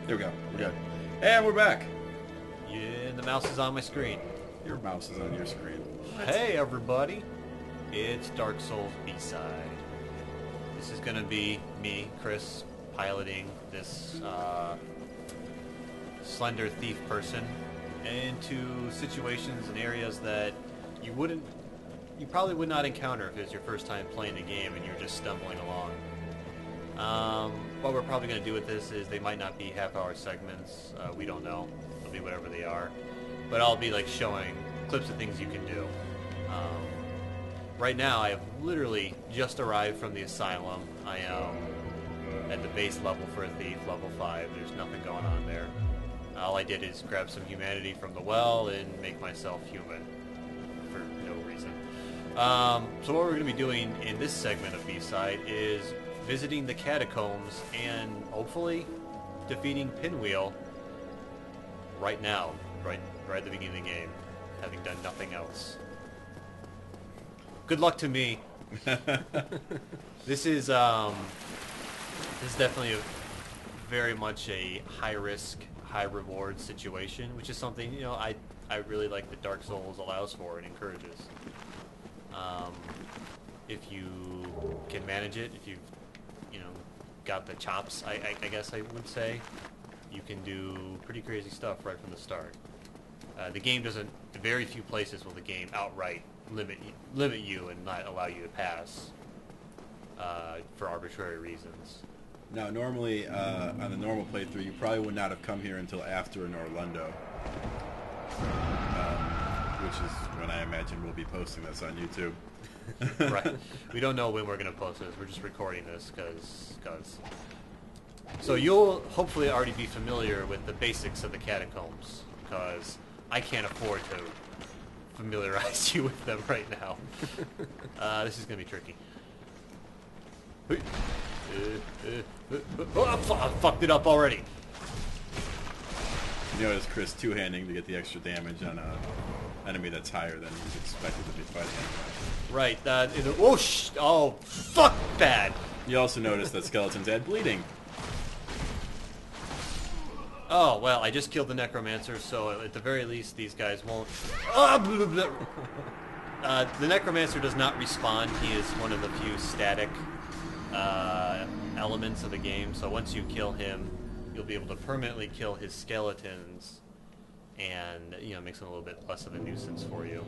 There we go. We're good. And we're back. Yeah, and the mouse is on my screen. Your mouse is on your screen. Hey everybody, it's Dark Souls B-Side. This is gonna be me, Chris, piloting this slender thief person into situations and areas that you probably would not encounter if it was your first time playing the game and you're just stumbling along. What we're probably going to do with this is they might not be half-hour segments. We don't know. They'll be whatever they are. But I'll be like showing clips of things you can do. Right now, I have literally just arrived from the asylum. I am at the base level for a thief, level 5. There's nothing going on there. All I did is grab some humanity from the well and make myself human for no reason. So what we're going to be doing in this segment of B-Side is visiting the catacombs and hopefully defeating Pinwheel right now, right at the beginning of the game, having done nothing else. Good luck to me. This is definitely very much a high risk, high reward situation, which is something I really like that Dark Souls allows for and encourages. If you can manage it, if you've got the chops, I guess I would say, you can do pretty crazy stuff right from the start. The game doesn't. Very few places will the game outright limit you and not allow you to pass for arbitrary reasons. Now, normally on the normal playthrough, you probably would not have come here until after in Orlando, which is when I imagine we'll be posting this on YouTube. Right. We don't know when we're going to post this. We're just recording this because. So you'll hopefully already be familiar with the basics of the catacombs, because I can't afford to familiarize you with them right now. This is going to be tricky. I fucked it up already. You notice Chris two-handing to get the extra damage on a enemy that's higher than he's expected to be fighting. Right. Oh, fuck bad. You also notice that skeletons add bleeding. Oh, well, I just killed the Necromancer, so at the very least, these guys won't... The Necromancer does not respawn. He is one of the few static elements of the game, so once you kill him, you'll be able to permanently kill his skeletons, and, it makes him a little bit less of a nuisance for you.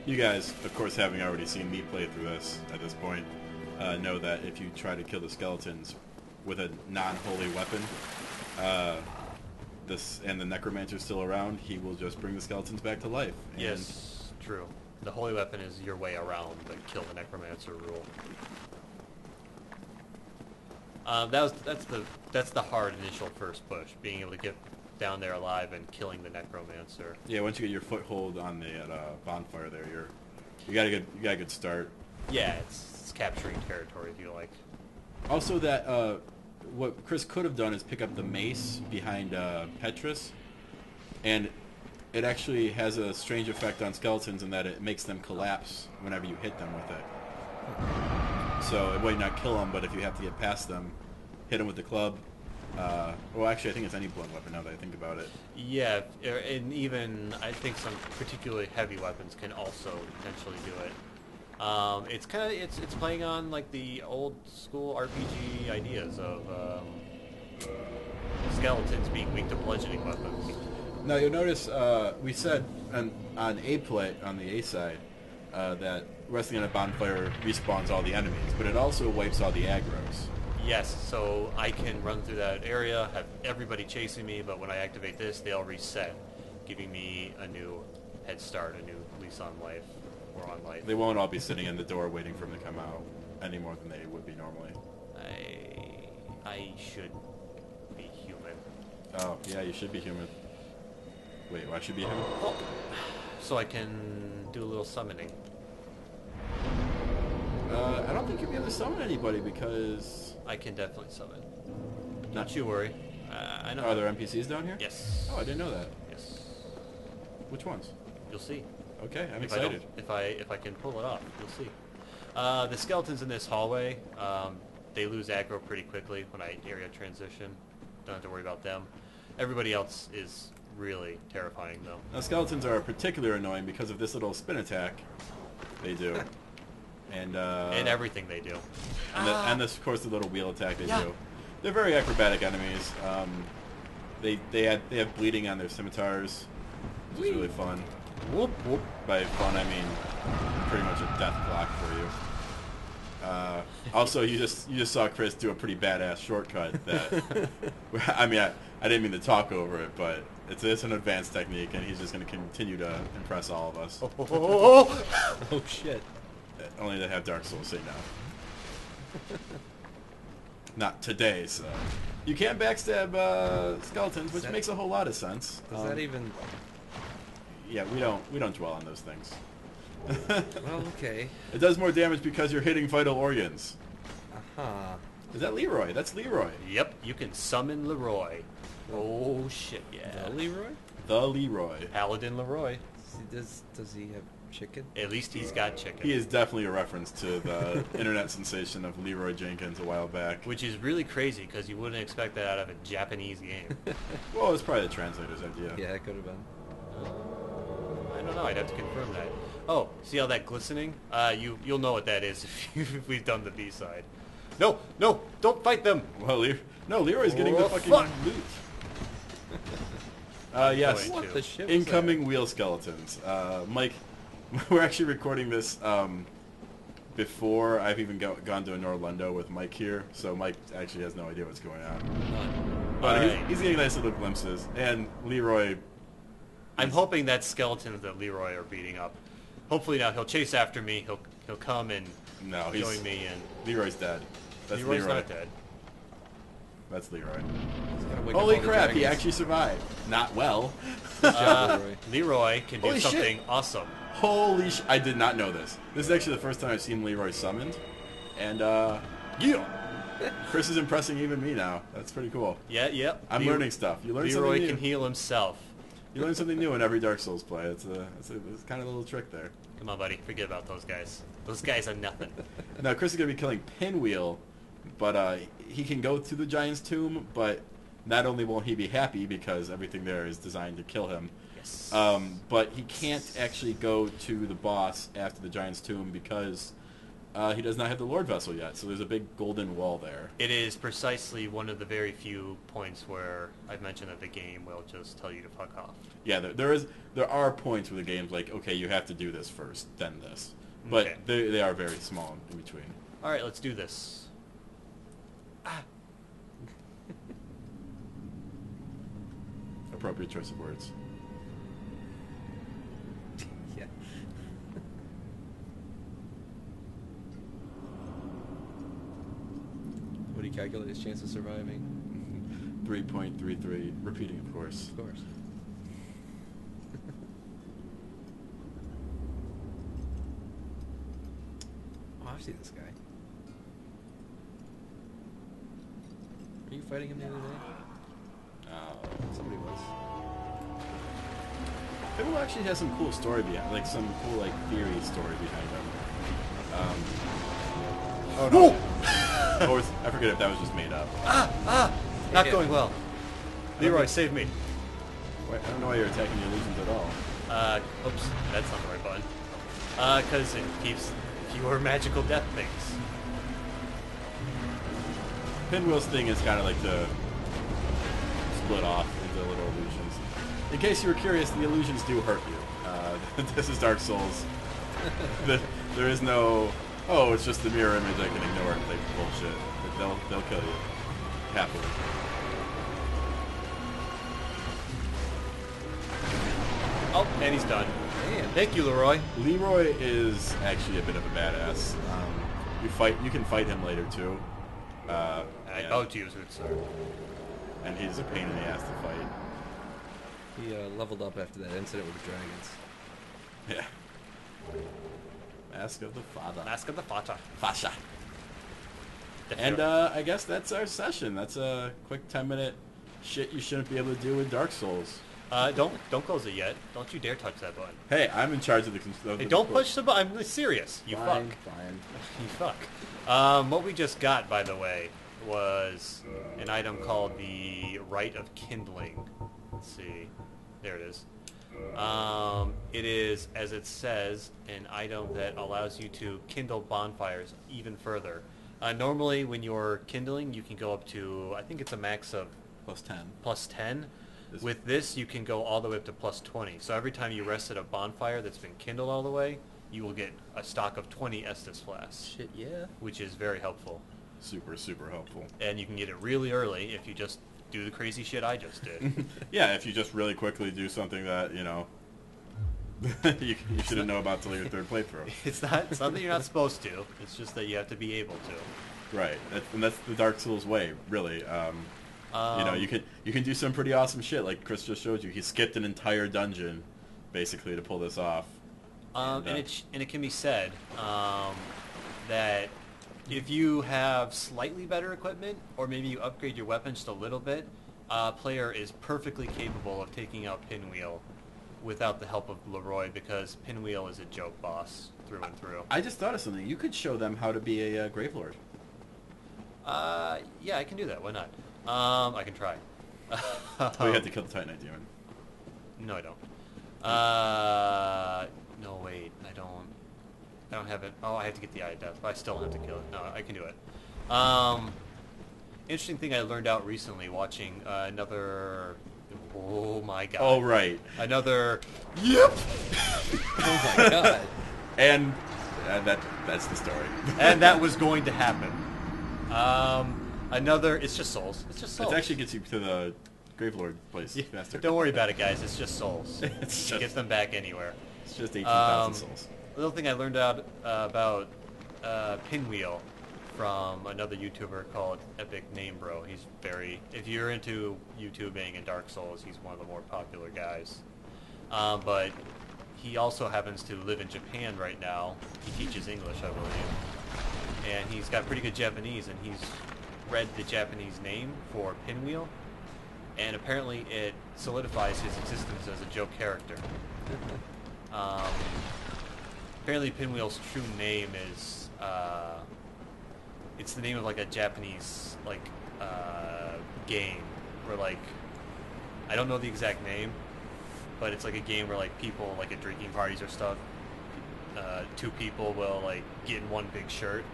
You guys, of course, having already seen me play through this at this point, know that if you try to kill the skeletons with a non-holy weapon, and the Necromancer's still around, he will just bring the skeletons back to life. And yes, true. The holy weapon is your way around the kill the Necromancer rule. That's the hard initial first push, being able to get down there alive and killing the Necromancer. Yeah, once you get your foothold on the bonfire there, you got a good start. Yeah, it's capturing territory, if you like. Also, that what Chris could have done is pick up the mace behind Petrus, and it actually has a strange effect on skeletons in that it makes them collapse whenever you hit them with it. So it might not kill them, but if you have to get past them, hit them with the club. Well, actually, I think it's any blunt weapon now that I think about it. Yeah, and even I think some particularly heavy weapons can also potentially do it. It's playing on like the old school RPG ideas of skeletons being weak to bludgeoning weapons. Now you'll notice we said on the A side that resting on a bonfire respawns all the enemies, but it also wipes all the aggros. Yes, so I can run through that area, have everybody chasing me, but when I activate this, they all reset, giving me a new head start, a new lease on life, or on life. They won't all be sitting in the door waiting for them to come out any more than they would be normally. I should be human. Oh, yeah, you should be human. Wait, why should be human? Oh, so I can do a little summoning. I don't think you'll be able to summon anybody because... I can definitely summon. Not you worry. I know. Are there NPCs down here? Yes. Oh, I didn't know that. Yes. Which ones? You'll see. Okay, I'm excited. If I can pull it off, you'll see. The skeletons in this hallway, they lose aggro pretty quickly when I area transition. Don't have to worry about them. Everybody else is really terrifying, though. Now, skeletons are particularly annoying because of this little spin attack they do. And everything they do. And this, of course, the little wheel attack they do. They're very acrobatic enemies. They have bleeding on their scimitars, which is really fun. Whoop, whoop. By fun, I mean pretty much a death block for you. Also, you just saw Chris do a pretty badass shortcut. That I mean, I didn't mean to talk over it, but it's an advanced technique, and he's just going to continue to impress all of us. Oh shit! Only to have Dark Souls say no. Not today, so you can backstab skeletons, which makes a whole lot of sense. Does that even? Yeah, we don't dwell on those things. Well, okay. It does more damage because you're hitting vital organs. Uh-huh. Is that Leroy? That's Leroy. Yep, you can summon Leroy. Oh shit, yeah. The Leroy? The Leroy. Paladin Leroy. Does he have chicken? At least he's got chicken. He is definitely a reference to the internet sensation of Leroy Jenkins a while back. Which is really crazy because you wouldn't expect that out of a Japanese game. Well, it's probably the translator's idea. Yeah, it could have been. I don't know. I'd have to confirm that. Oh, see all that glistening? You'll know what that is if we've done the B-side. No, don't fight them. Well, Leroy's getting the fucking loot. Yes, What the shit was incoming wheel skeletons. Mike, we're actually recording this before I've even gone to an Orlando with Mike here, so Mike actually has no idea what's going on. None. But he's getting nice little glimpses, and Leroy. I'm hoping that skeletons that Leroy are beating up. Hopefully now he'll chase after me. He'll come and join me. And Leroy's dead. That's Leroy's Leroy. not dead. That's Leroy. He's gotta wake up Holy all the crap! He dragons. actually survived. Not well. Good job, Leroy. Leroy can do Holy shit. something awesome. Holy sh! I did not know this. This is actually the first time I've seen Leroy summoned, and yeah, Chris is impressing even me now. That's pretty cool. Yeah. I'm learning stuff. You learn Leroy something new. can heal himself. You learn something new in every Dark Souls play. It's kind of a little trick there. Come on, buddy. Forget about those guys. Those guys are nothing. Now Chris is gonna be killing Pinwheel, but he can go to the Giant's Tomb. But not only won't he be happy because everything there is designed to kill him, Yes. but he can't actually go to the boss after the Giant's Tomb because he does not have the Lord Vessel yet. So there's a big golden wall there. It is precisely one of the very few points where I've mentioned that the game will just tell you to fuck off. Yeah, there are points where the game's like, okay, you have to do this first, then this. But Okay. they are very small in between. All right, let's do this. Appropriate choice of words. Yeah. What do you calculate his chance of surviving? 3.33, repeating, of course. Of course. Oh, I've seen this guy. Were you fighting him the other day? Somebody was. Pinwheel actually has some cool story behind, like some cool theory story behind him. Oh no! I forget if that was just made up. Not Yeah. going well. Leroy, save me. Wait, I don't know why you're attacking the illusions at all. Oops, that's not the right button. Because it keeps fewer magical death things. Pinwheel's thing is kind of like to split off into little illusions. In case you were curious, the illusions do hurt you. This is Dark Souls. There is no, oh, it's just the mirror image, I can ignore it, like bullshit. They'll kill you. Happily. Oh, and he's done. Damn. Thank you, Leroy. Leroy is actually a bit of a badass. You can fight him later too. I bow to you, good sir. And he's a pain in the ass to fight. He leveled up after that incident with the dragons. Yeah. Mask of the Father. Mask of the Fata. Fasha. And I guess that's our session. That's a quick 10-minute shit you shouldn't be able to do with Dark Souls. Don't close it yet. Don't you dare touch that button. Hey, I'm in charge of the. Hey, don't push the button. I'm serious. You Fine, fuck. fine. You fuck. What we just got, by the way, was an item called the Rite of Kindling. Let's see. There it is. It is, as it says, an item that allows you to kindle bonfires even further. Normally, when you're kindling, you can go up to, I think it's a max of Plus 10. plus 10. With this, you can go all the way up to plus 20. So every time you rest at a bonfire that's been kindled all the way, you will get a stock of 20 Estus flasks, Shit, yeah. which is very helpful. Super, super helpful. And you can get it really early if you just do the crazy shit I just did. Yeah, if you just really quickly do something that, you know, you shouldn't know about till your third playthrough. It's not that you're not supposed to. It's just that you have to be able to. Right, and that's the Dark Souls way, really. You know, you can do some pretty awesome shit, like Chris just showed you. He skipped an entire dungeon, basically, to pull this off. And it can be said that if you have slightly better equipment, or maybe you upgrade your weapon just a little bit, a player is perfectly capable of taking out Pinwheel without the help of Leroy, because Pinwheel is a joke boss through and through. I just thought of something. You could show them how to be a Gravelord. Yeah, I can do that. Why not? I can try. Oh, you have to kill the Titanite Demon. No, I don't. No, wait, I don't have it. Oh, I have to get the Eye of Death, but I still don't have to kill it. No, I can do it. Interesting thing I learned out recently watching another... Oh my god. Oh, right. Another... Yep! Oh my god. And that's the story. And that was going to happen. Another... It's just souls. It's just souls. It actually gets you to the Gravelord place faster. Don't worry about it, guys. It's just souls. It's You just- get them back anywhere. It's just 18,000 souls. Little thing I learned out about Pinwheel from another YouTuber called Epic Name Bro. He's very... If you're into YouTubing and Dark Souls, he's one of the more popular guys. But he also happens to live in Japan right now. He teaches English, I believe. And he's got pretty good Japanese, and he's read the Japanese name for Pinwheel. And apparently it solidifies his existence as a joke character. Apparently Pinwheel's true name is, it's the name of like a Japanese, like, game, where like, I don't know the exact name, but it's like a game where like people, like at drinking parties or stuff, two people will like get in one big shirt,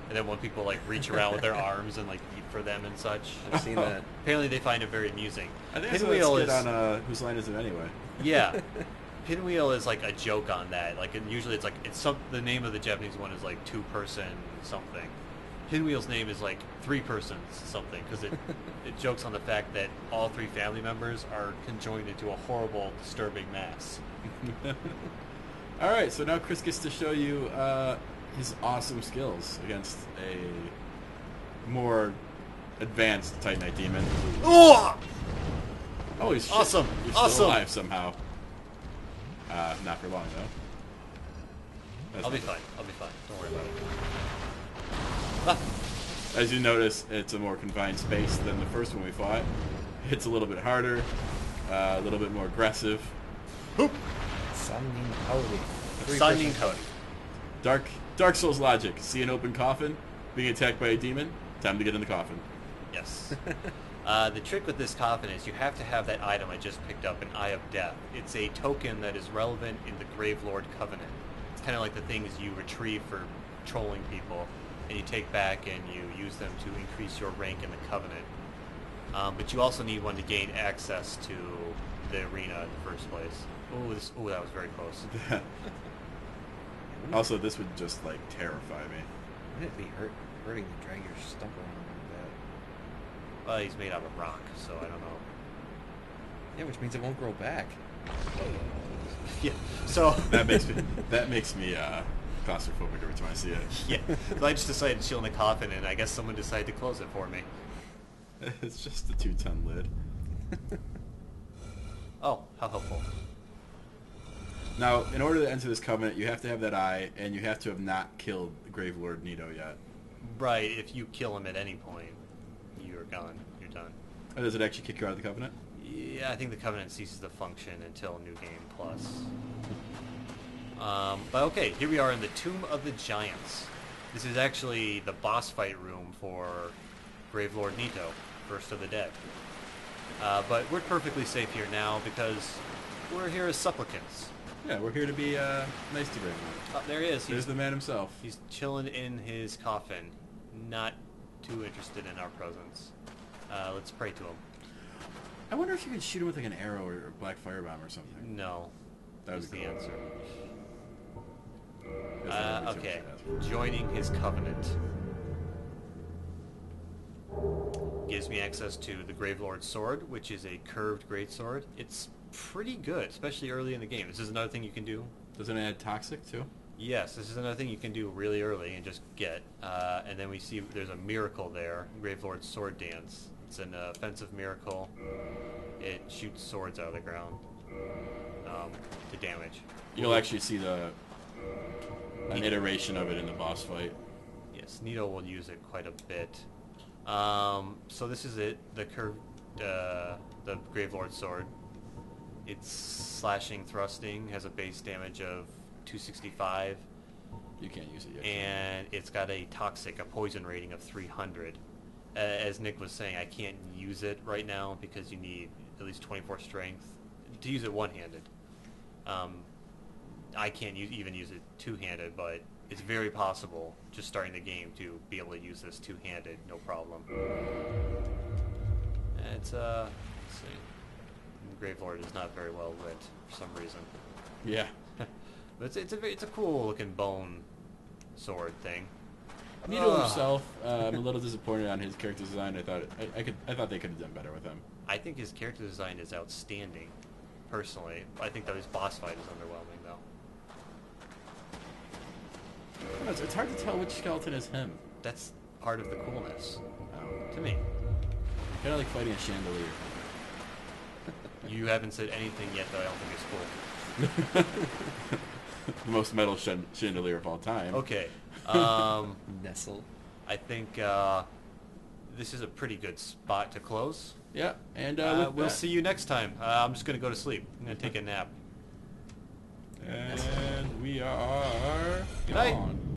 and then one people like reach around with their arms and like eat for them and such. I've seen that. Apparently they find it very amusing. I think that's Pinwheel what it's is on Whose Line Is It Anyway? yeah. Pinwheel is like a joke on that. Like usually it's like the name of the Japanese one is like 2-person something. Pinwheel's name is like 3-person something, because it jokes on the fact that all 3 family members are conjoined into a horrible, disturbing mass. All right, so now Chris gets to show you his awesome skills against a more advanced Titanite Demon. Oh! Holy shit! Awesome! You're still Awesome! alive somehow. Not for long though. That's I'll be not- fine. I'll be fine. Don't worry about it. As you notice, it's a more confined space than the first one we fought. It's a little bit harder, a little bit more aggressive. Signing Cody. Signing Cody. Dark Souls logic. See an open coffin, being attacked by a demon, time to get in the coffin. Yes. The trick with this coffin is you have to have that item I just picked up, an Eye of Death. It's a token that is relevant in the Gravelord Covenant. It's kind of like the things you retrieve for trolling people, and you take back and you use them to increase your rank in the Covenant. But you also need one to gain access to the arena in the first place. Ooh, that was very close. Also, this would just like terrify me. Wouldn't it be hurting to drag your stump around like that? Well, he's made out of rock, so I don't know. Yeah, which means it won't grow back. Yeah, so... That makes me claustrophobic every time I see it. Yeah, so I just decided to chill in the coffin, and I guess someone decided to close it for me. It's just a 2-ton lid. Oh, how helpful. Now, in order to enter this covenant, you have to have that eye, and you have to have not killed Gravelord Nito yet. Right, if you kill him at any point, you're gone. You're done. Oh, does it actually kick you out of the covenant? Yeah, I think the Covenant ceases to function until New Game Plus. But okay, here we are in the Tomb of the Giants. This is actually the boss fight room for Grave Lord Nito, first of the dead. But we're perfectly safe here now because we're here as supplicants. Yeah, we're here to be nice to Grave Lord. Oh, there he is. There's the man himself. He's chilling in his coffin, not too interested in our presence. Let's pray to him. I wonder if you could shoot him with like an arrow or a black firebomb or something. No. That was would be the cool. answer. That's not Okay. too much to Joining his covenant gives me access to the Gravelord's Sword, which is a curved greatsword. It's pretty good, especially early in the game. This is another thing you can do. ask. Doesn't it add toxic too? Yes, this is another thing you can do really early and just get. And then we see there's a miracle there, Gravelord's Sword Dance. It's an offensive miracle. It shoots swords out of the ground to damage. You'll actually see an iteration of it in the boss fight. Yes, Nito will use it quite a bit. So this is it, the curved, the Gravelord's Sword. It's slashing, thrusting, has a base damage of 265. You can't use it yet. And it's got a poison rating of 300. As Nick was saying, I can't use it right now because you need at least 24 strength to use it one-handed. I can't even use it two-handed, but it's very possible, just starting the game, to be able to use this two-handed, no problem. And it's, let's see. Gravelord is not very well lit for some reason. Yeah. But it's a cool looking bone sword thing. Nito himself, I'm a little disappointed on his character design. I thought they could have done better with him. I think his character design is outstanding, personally. I think that his boss fight is underwhelming, though. It's hard to tell which skeleton is him. That's part of the coolness, to me. Kind of like fighting a chandelier. You haven't said anything yet that I don't think is cool. The most metal chandelier of all time. Okay. Nestle. I think this is a pretty good spot to close. Yeah, and We'll see you next time. I'm just going to go to sleep. I'm going to take a nap. And we are Good night. gone.